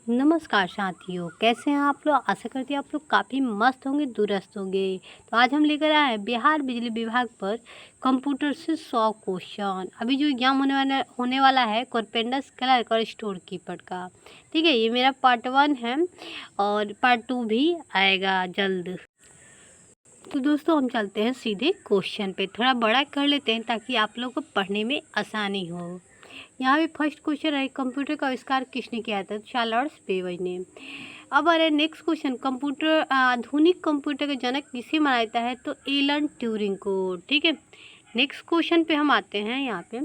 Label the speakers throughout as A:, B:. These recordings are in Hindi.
A: नमस्कार साथियों, कैसे हैं आप लोग। आशा करती हूँ आप लोग काफ़ी मस्त होंगे, दुरुस्त होंगे। तो आज हम लेकर आए हैं बिहार बिजली विभाग पर कंप्यूटर से 100 क्वेश्चन। अभी जो एग्जाम होने वाला है कारपेंटर्स क्लर्क और स्टोर कीपर का। ठीक है, ये मेरा पार्ट 1 है और पार्ट 2 भी आएगा जल्द। तो दोस्तों हम चलते हैं सीधे क्वेश्चन पे। थोड़ा बड़ा कर लेते हैं ताकि आप लोग को पढ़ने में आसानी हो। यहाँ पे फर्स्ट क्वेश्चन है, कंप्यूटर का आविष्कार किसने किया था। चार्ल्स बेबेज ने। अब आ रहा है नेक्स्ट क्वेश्चन, आधुनिक कंप्यूटर का जनक किसे माना जाता है। तो एलन ट्यूरिंग को। ठीक है, नेक्स्ट क्वेश्चन पे हम आते हैं। यहाँ पे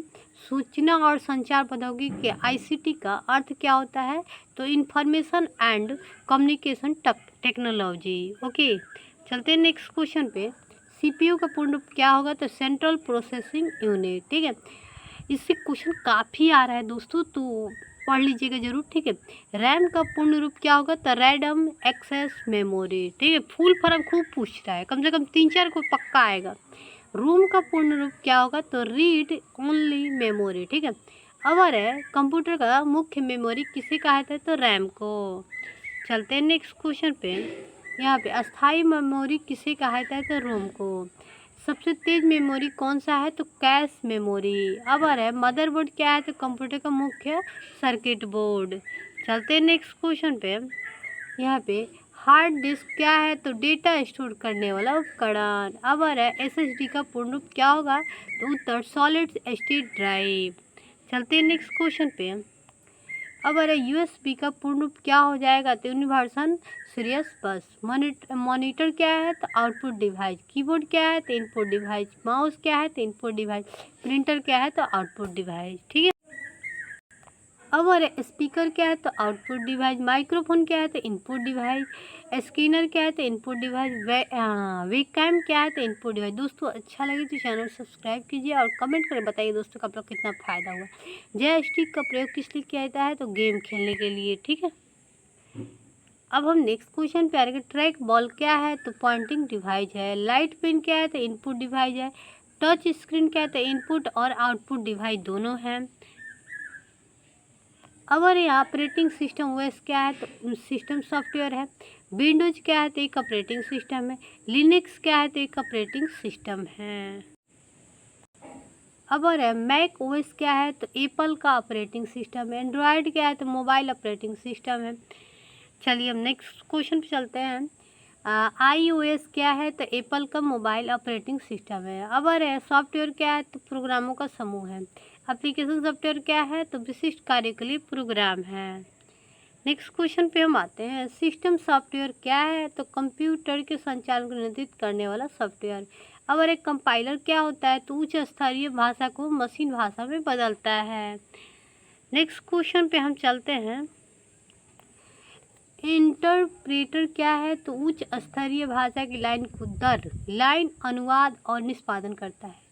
A: सूचना और संचार प्रौद्योगिकी के आईसीटी का अर्थ क्या होता है। तो information and communication technology. Okay, चलते हैं नेक्स्ट क्वेश्चन पे। सीपीयू का पूर्ण रूप क्या होगा। तो सेंट्रल प्रोसेसिंग यूनिट। ठीक है, इससे क्वेश्चन काफ़ी आ रहा है दोस्तों, तो पढ़ लीजिएगा जरूर। ठीक है, रैम का पूर्ण रूप क्या होगा। तो रैंडम एक्सेस मेमोरी। ठीक है, फुल फॉर्म खूब पूछ रहा है, कम से कम 3-4 को पक्का आएगा। रोम का पूर्ण रूप क्या होगा। तो रीड ओनली मेमोरी। ठीक है, अब आ रहा है कंप्यूटर का मुख्य मेमोरी किसे कहा जाता है। तो रैम को। चलते हैं नेक्स्ट क्वेश्चन पे। यहाँ पे अस्थाई मेमोरी किसे कहा जाता है। तो रोम को। सबसे तेज मेमोरी कौन सा है। तो कैश मेमोरी। अब आ रहा है मदरबोर्ड क्या है। तो कंप्यूटर का मुख्य सर्किट बोर्ड। चलते हैं नेक्स्ट क्वेश्चन पे। यहाँ पे हार्ड डिस्क क्या है। तो डेटा स्टोर करने वाला उपकरण। अब आ रहा है एसएसडी का पूर्ण रूप क्या होगा। तो उत्तर सॉलिड स्टेट ड्राइव। चलते हैं नेक्स्ट क्वेश्चन पे। अब अरे यूएसबी का पूर्ण रूप क्या हो जाएगा। तो यूनिवर्सल सीरियस बस। मॉनिटर क्या है। तो आउटपुट डिवाइस। कीबोर्ड क्या है। तो इनपुट डिवाइस। माउस क्या है। तो इनपुट डिवाइस। प्रिंटर क्या है। तो आउटपुट डिवाइस। ठीक है, अब अरे स्पीकर क्या है। तो आउटपुट डिवाइस। माइक्रोफोन क्या है। तो इनपुट डिवाइस। स्कैनर क्या है। तो इनपुट डिवाइस। वेबकैम क्या है। तो इनपुट डिवाइस। दोस्तों अच्छा लगे तो चैनल सब्सक्राइब कीजिए और कमेंट करके बताइए दोस्तों को आप लोग कितना फ़ायदा हुआ। जॉयस्टिक का प्रयोग किस लिए किया जाता है। तो गेम खेलने के लिए। ठीक है, अब हम नेक्स्ट क्वेश्चन पे आ रहे हैं। ट्रैक बॉल क्या है। तो पॉइंटिंग डिवाइस है। लाइट पेन क्या है। तो इनपुट डिवाइस है। टच स्क्रीन क्या है। तो इनपुट और आउटपुट डिवाइस दोनों हैं। अब अरे ऑपरेटिंग सिस्टम ओएस क्या है। तो सिस्टम सॉफ्टवेयर है। विंडोज क्या है। तो एक ऑपरेटिंग सिस्टम है। लिनक्स क्या है। तो एक ऑपरेटिंग सिस्टम है। अब अरे मैक ओएस क्या है। तो एप्पल का ऑपरेटिंग सिस्टम है। एंड्रॉयड क्या है। तो मोबाइल ऑपरेटिंग सिस्टम है। चलिए हम नेक्स्ट क्वेश्चन पे चलते हैं। iOS क्या है। तो एप्पल का मोबाइल ऑपरेटिंग सिस्टम है। अब अरे सॉफ्टवेयर क्या है। तो प्रोग्रामों का समूह है। एप्लीकेशन सॉफ्टवेयर क्या है। तो विशिष्ट कार्य के लिए प्रोग्राम है। नेक्स्ट क्वेश्चन पे हम आते हैं। सिस्टम सॉफ्टवेयर क्या है। तो कंप्यूटर के संचालन को नियंत्रित करने वाला सॉफ्टवेयर। अब अरे कंपाइलर क्या होता है। तो उच्च स्तरीय भाषा को मशीन भाषा में बदलता है। नेक्स्ट क्वेश्चन पे हम चलते हैं। इंटरप्रेटर क्या है। तो उच्च स्तरीय भाषा की लाइन को दर लाइन अनुवाद और निष्पादन करता है।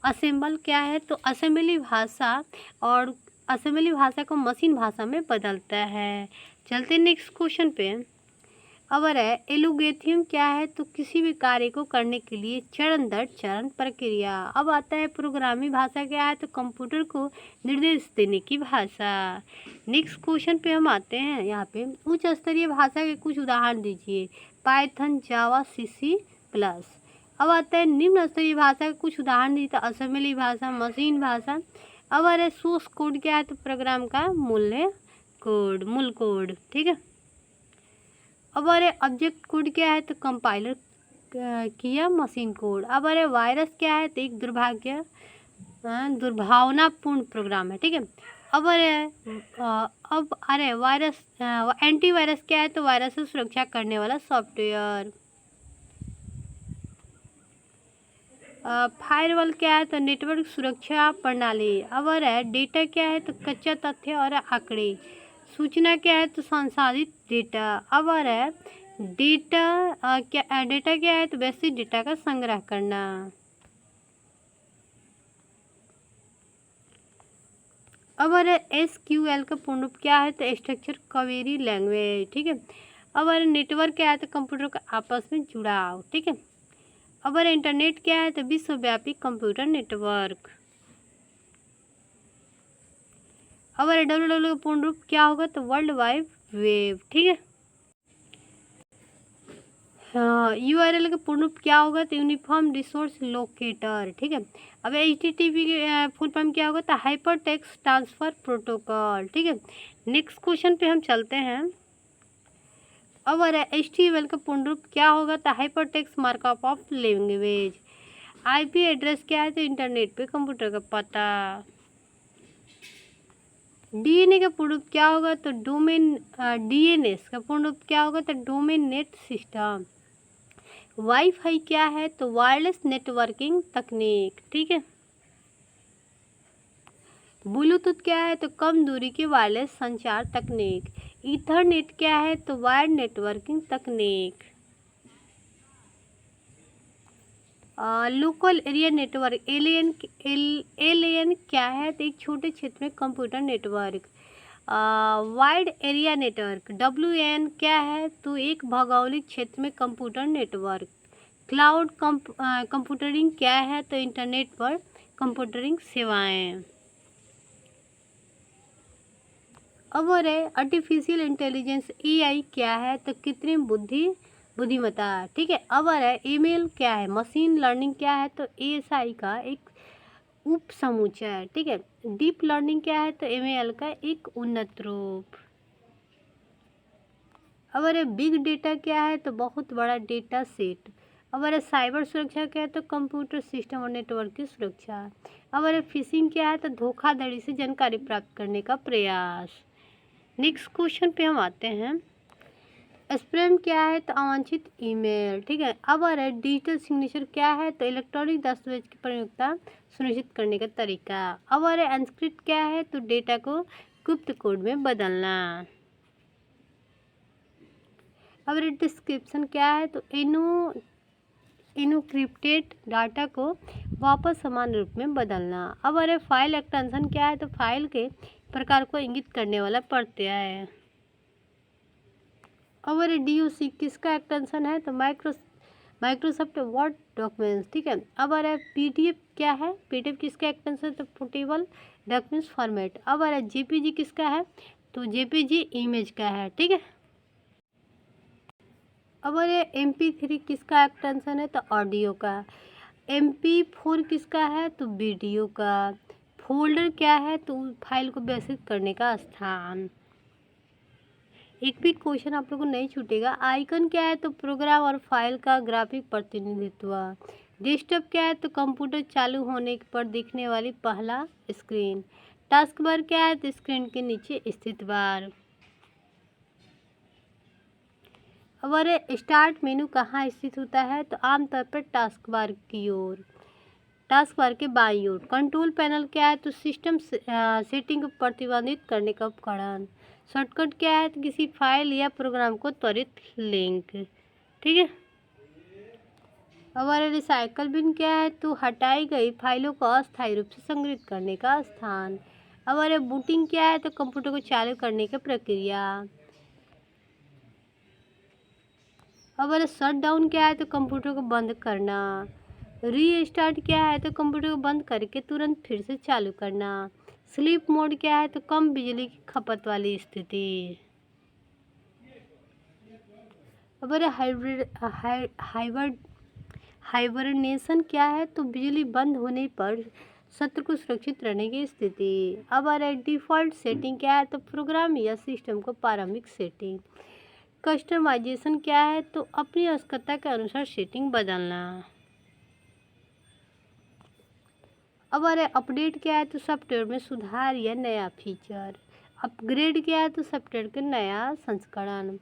A: असेंबल क्या है। तो असेंबली भाषा को मशीन भाषा में बदलता है। चलते नेक्स्ट क्वेश्चन पे। अब है एलोगेथियम क्या है। तो किसी भी कार्य को करने के लिए चरण दर चरण प्रक्रिया। अब आता है प्रोग्रामिंग भाषा क्या है। तो कंप्यूटर को निर्देश देने की भाषा। नेक्स्ट क्वेश्चन पे हम आते हैं। यहाँ पे उच्च स्तरीय भाषा के कुछ उदाहरण दीजिए। पाइथन, जावा, सीसी प्लस। अब आता है निम्न स्तरीय भाषा के कुछ उदाहरण दीजिए। तो असेंबली भाषा, मशीन भाषा। अब आ रहा है सोर्स कोड क्या है। तो प्रोग्राम का मूल कोड। ठीक है, अब अरे ऑब्जेक्ट कोड क्या है। तो कंपाइलर किया मशीन कोड। अब अरे वायरस क्या है। तो एक दुर्भावनापूर्ण प्रोग्राम है। ठीक है, अब अरे वायरस एंटीवायरस क्या है। तो वायरस से सुरक्षा करने वाला सॉफ्टवेयर। फायरवॉल क्या है। तो नेटवर्क सुरक्षा प्रणाली। अब है डेटा क्या है। तो कच्चा तथ्य और आंकड़े। सूचना क्या है। तो संसाधित डेटा। अब आ रहा है डेटा क्या है। तो वैसे डेटा का संग्रह करना। अब आ रहा है एसक्यूएल का पूर्ण रूप क्या है। तो स्ट्रक्चर क्वेरी लैंग्वेज। ठीक है, अब आ रहा है नेटवर्क क्या है। तो कंप्यूटर का आपस में जुड़ाव। ठीक है, अब अगर इंटरनेट क्या है। तो विश्वव्यापी कंप्यूटर नेटवर्क। अब अगर डब्ल्यू का पूर्ण रूप क्या होगा। तो वर्ल्ड वाइड वेब, ठीक है। हाँ, यूआरएल का पूर्ण रूप क्या होगा? तो यूनिफॉर्म रिसोर्स लोकेटर, ठीक है। अब एचटीटीपी की फुल फॉर्म क्या होगा? तो हाइपर टेक्स्ट ट्रांसफर प्रोटोकॉल, ठीक है। नेक्स्ट क्वेश्चन पे हम चलते हैं। अब एचटीएमएल का पूर्ण रूप क्या होगा? तो hyper text markup of language. IP address क्या है? तो इंटरनेट पे कंप्यूटर का पता। डीएनए का पूर्ण रूप क्या होगा? तो डोमेन डीएनएस का पूर्ण रूप क्या होगा? तो डोमेन नेट सिस्टम। वाईफाई क्या है? तो वायरलेस नेटवर्किंग तकनीक, ठीक है। ब्लूटूथ क्या है? तो कम दूरी की वायरलेस संचार तकनीक। ईथरनेट क्या है? तो वायर्ड नेटवर्किंग तकनीक। लोकल एरिया नेटवर्क एलएएन क्या है? तो एक छोटे क्षेत्र में computer network. Wide area network WAN क्या है? तो एक भौगोलिक क्षेत्र में कंप्यूटर नेटवर्क। क्लाउड कंप्यूटरिंग क्या है? तो इंटरनेट पर कंप्यूटरिंग सेवाएं। अब और है आर्टिफिशियल इंटेलिजेंस एआई क्या है? तो कृत्रिम बुद्धिमत्ता, ठीक है। अब और है ईमेल क्या है? मशीन लर्निंग क्या है? तो एएसआई का एक उप समूचा है, ठीक है। डीप लर्निंग क्या है? तो एमएल का एक उन्नत रूप। अब अरे बिग डेटा क्या है? तो बहुत बड़ा डेटा सेट। अब अरे साइबर सुरक्षा क्या है? तो कंप्यूटर सिस्टम और नेटवर्क की सुरक्षा। अब अरे फिशिंग क्या है? तो धोखाधड़ी से जानकारी प्राप्त करने का प्रयास। नेक्स्ट क्वेश्चन पे हम आते हैं। स्पैम क्या है? तो अवांछित ईमेल, ठीक है। अब आ रहा है डिजिटल सिग्नेचर क्या है? तो इलेक्ट्रॉनिक दस्तावेज की प्रयोगता सुनिश्चित करने का तरीका। अब आ रहा है एन्क्रिप्ट क्या है? तो डेटा को गुप्त कोड में बदलना। अब डिस्क्रिप्शन क्या है? तो इनक्रिप्टेड डाटा को वापस समान रूप में बदलना। अब अरे फाइल एक्सटेंशन क्या है? तो फाइल के प्रकार को इंगित करने वाला प्रत्यय है। अब अरे डीओसी किसका एक्सटेंशन है? तो माइक्रोसॉफ्ट वर्ड डॉक्यूमेंट्स, ठीक है। अब आ रहा है पीडीएफ क्या है? पीडीएफ किसका एक्सटेंशन है? तो पोर्टेबल डॉक्यूमेंट्स फॉर्मेट। अब आ रहा है जेपीजी किसका है? तो जेपीजी इमेज का है, ठीक है। अब आ रहा है MP3 किसका एक्सटेंशन है? तो ऑडियो का। MP4 किसका है? तो वीडियो का। फोल्डर क्या है? तो फाइल को व्यवस्थित करने का स्थान। एक भी क्वेश्चन आप लोगों को नहीं छूटेगा। आइकन क्या है? तो प्रोग्राम और फाइल का ग्राफिक प्रतिनिधित्व। डेस्कटॉप क्या है? तो कंप्यूटर चालू होने पर दिखने वाली पहला स्क्रीन। टास्क बार क्या है? तो स्क्रीन के नीचे स्थित बार। अब अरे स्टार्ट मेनू कहाँ स्थित होता है? तो आमतौर पर टास्क बार की ओर, टास्क बार के बाईं ओर। कंट्रोल पैनल क्या है? तो सिस्टम सेटिंग को प्रतिबंधित करने का उपकरण। शॉर्टकट क्या है? तो किसी फाइल या प्रोग्राम को त्वरित लिंक, ठीक है। हमारे रिसाइकल बिन क्या है? तो हटाई गई फाइलों को अस्थायी रूप से संग्रहित करने का स्थान। हमारे बूटिंग क्या है? तो कंप्यूटर को चालू करने की प्रक्रिया। हमारे शट डाउन क्या है? तो कंप्यूटर को बंद करना। रीस्टार्ट क्या है? तो कंप्यूटर को बंद करके तुरंत फिर से चालू करना। स्लीप मोड क्या है? तो कम बिजली की खपत वाली स्थिति। हमारे हाइबरनेशन क्या है? तो बिजली बंद होने पर शत्रु को सुरक्षित रहने की स्थिति। अब आ रहा है डिफ़ॉल्ट सेटिंग क्या है? तो प्रोग्राम या सिस्टम को प्रारंभिक सेटिंग। कस्टमाइजेशन क्या है? तो अपनी आवश्यकता के अनुसार सेटिंग बदलना। अब आ रहा है अपडेट क्या है? तो सॉफ्टवेयर में सुधार या नया फीचर। अपग्रेड क्या है? तो सॉफ्टवेयर का नया संस्करण।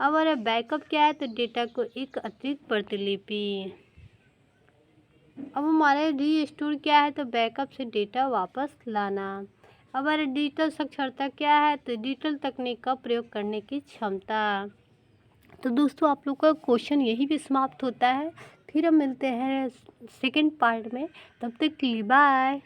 A: अब आ रहा है बैकअप क्या है? तो डेटा को एक अतिरिक्त प्रतिलिपि। अब हमारे रीस्टोर क्या है? तो बैकअप से डेटा वापस लाना। अब हमारे डिजिटल साक्षरता क्या है? तो डिजिटल तकनीक का प्रयोग करने की क्षमता। तो दोस्तों आप लोग का क्वेश्चन यही भी समाप्त होता है। फिर हम मिलते हैं सेकंड पार्ट में। तब तक के लिए बाय।